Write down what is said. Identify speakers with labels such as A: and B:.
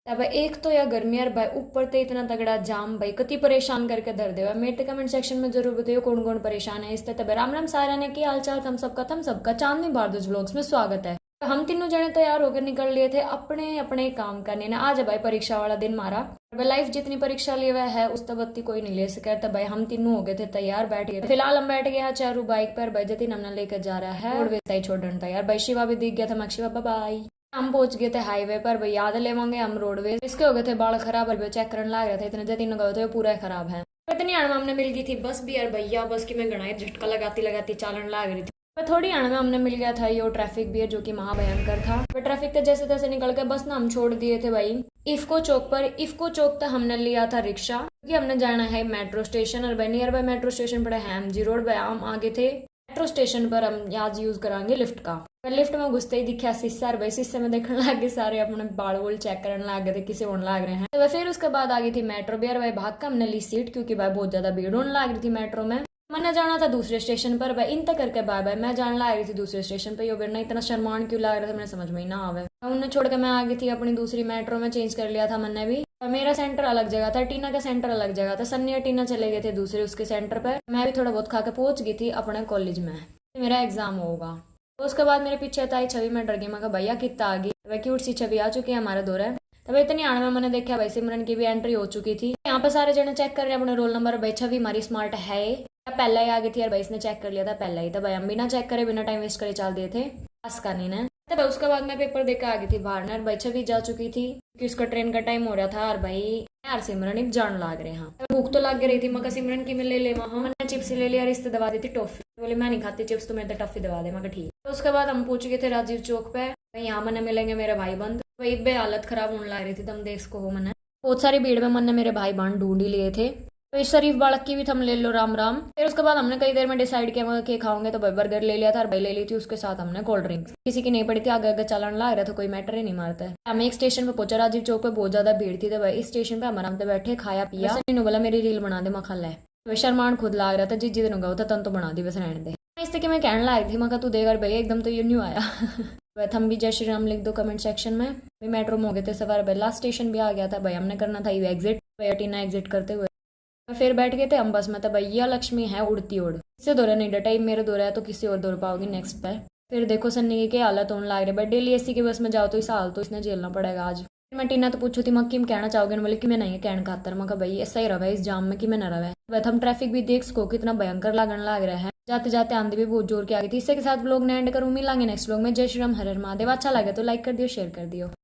A: अब एक तो या गर्मी यार भाई, ऊपर तो इतना तगड़ा जाम भाई, कति परेशान करके धर दे। मेरे कमेंट सेक्शन में जरूर बताइए कौन कौन परेशान है इससे। तब राम राम सारा ने की हाल चाल, थम सबका चांदनी भारद्वाज व्लॉग्स में स्वागत है। तो हम तीनों जने तैयार होकर निकल लिए थे अपने अपने काम करने ना। आज है भाई परीक्षा वाला दिन मारा। भाई लाइफ जितनी परीक्षा लिए हुआ है उस तब बत्ती कोई नहीं ले सके। तब भाई हम तीनों हो गए थे तैयार, बैठ गए। फिलहाल हम बैठ गए हैं चारू बाइक पर। भाई जतिन हमने लेकर जा रहा है रोडवेज ही छोड़ने तैयार। भाई शिवा भी दिख गया था, मैं शिवा बाय। हम पहुंच गए थे हाईवे पर। भाई याद लेवांगे हम रोडवेज। इसके हो गए थे बाल खराब और चेक करने लग रहे थे, इतने जतिन गए थे पूरा खराब है। इतनी अणवा हमने मिल गई थी बस भी यार भैया, बस की मैं गणाई झटका लगाती लगाती चालन लग रही थी। पर थोड़ी अणवा हमने मिल गया था ये ट्रैफिक भी है जो कि महाभयंकर था। पर ट्रैफिक के जैसे तैसे निकल के बस ना हम छोड़ दिए थे भाई इफ्को चौक पर। इफ्को चौक तक हमने लिया था रिक्शा, क्योंकि हमने जाना है मेट्रो स्टेशन। और भाई नियर बाय मेट्रो स्टेशन पर है MG रोड। भाई हम आगे थे मेट्रो स्टेशन पर, हम आज यूज कराएंगे लिफ्ट का। पर लिफ्ट में घुसते ही दिखा शीशा। और भाई शीशे में देखने लग गए सारे, अपने बाल वोल चेक करने लग गए थे किसे होने लग रहे हैं। तो फिर उसके बाद आ गई थी मेट्रो भी। और भाई भाग का हमने ली सीट, क्योंकि भाई बहुत ज्यादा भीड़ होने लग रही थी मेट्रो में। मैंने जाना था दूसरे स्टेशन पर। भाई इन तक करके बाय बाय मैं जाने लग रही थी दूसरे स्टेशन पे। यो बिरना इतना शर्मान क्यों लग रहा था, मैंने समझ में ही ना आवे। उन्हें छोड़ के मैं आ गई थी अपनी दूसरी मेट्रो में, चेंज कर लिया था मैंने भी। और मेरा सेंटर अलग जगह था, टीना का सेंटर अलग जगह था। सन्नी और टीना चले गए थे दूसरे उसके सेंटर पर। मैं भी थोड़ा बहुत खा के पहुंच गई थी अपने कॉलेज में, मेरा एग्जाम होगा। तो उसके बाद मेरे पीछे था छवि। मैं डर गई, मैं कहा भैया कितना आ गई। वह क्यूट सी छवि आ चुकी है हमारे दौरे। तब इतनी आड़ में मैंने देखा भाई सिमरन की भी एंट्री हो चुकी थी। यहाँ पे सारे जने चेक कर रहे हैं अपने रोल नंबर। भाई छवि हमारी स्मार्ट है, पहले ही आ गई थी यार। भाई इसने चेक कर लिया था पहले ही। तो भाई हम बिना चेक करे बिना टाइम वेस्ट करे चल दिए थे पास करनी ने। तब उसके बाद मैं पेपर देकर आ गई थी बाहर ने। भाई छवि जा चुकी थी क्योंकि उसका ट्रेन का टाइम हो रहा था। और भाई यार सिमरन ही जान लाग रहे हैं, भूख तो लग रही थी। मैं सिमरन की मैं ले ले वहां मैंने चिप्स ले लिया, रिश्ते दवा दी थी टॉफी। बोले मैं नहीं खाती चिप्स, तो मेरे तो टॉफी दवा दे। मैं ठीक। तो उसके बाद हम पहुंच गए थे राजीव चौक पे। यहाँ मैंने मिलेंगे मेरे भाई बंद। वही बे हालत खराब होने लग रही थी, तुम देख को मैंने बहुत सारी भीड़ में मैंने मेरे भाई बहन ढूंढ ही लिए थे। तो इस शरीफ बालक की भी थम ले लो राम राम। फिर उसके बाद हमने कई देर में डिसाइड किया कि खाओगे, तो भाई बर्गर ले लिया था और भाई ले ली थी उसके साथ हमने कोल्ड ड्रिंक्स। किसी की नहीं पड़ी थी, आगे आगे चलन लग रहा था, कोई मैटर ही नहीं मारता है। हम एक स्टेशन पे पहुंचा राजीव चौक पे, बहुत ज्यादा भीड़ थी। तो भाई इस स्टेशन पे हम आराम से बैठे खाया पिया। बोला मेरी रील बना दे, मैं खा है। शर्मान खुद लग रहा था जिस दिन होगा था तन तो बना दी बस रहने दे। इस तरीके मैं कहने लगी थी, मैं तू देगा भैया एकदम तो ये न्यू आया। वह थम भी जय श्री राम लिख दो कमेंट सेक्शन में। भाई मेट्रो में हो गए थे सवार। भाई लास्ट स्टेशन भी आ गया था। भाई हमने करना था ये एग्जिट। भाई टीना एग्जिट करते हुए फिर बैठ गए थे हम बस में। तो भैया लक्ष्मी है उड़ती उड़, इससे दौरा नहीं डटा, मेरे दौरा है तो किसी और दौड़ पाओगी नेक्स्ट पे। फिर देखो सन्नी की हालत होने लग रही है। बट डेली एसी की बस में जाओ तो इस हाल तो इसने झेलना पड़ेगा आज। मैं टीना तो पूछू थी मैं किम कहना चाहोगे, बोले कि मैं नहीं कहना खातर। मैं भाई ऐसा ही रहा है इस जाम में कि मैं न रहा है। वह हम ट्रैफिक भी देख सको कितना भयंकर लगने लग रहा है। जाते जाते आंधी भी बहुत जोर की आ गई थी। इसके साथ व्लॉग ने एंड करूँ, मिलेंगे नेक्स्ट व्लॉग में। जय श्री राम, हर हर महादेव। अच्छा लगे तो लाइक कर दियो, शेयर कर दियो।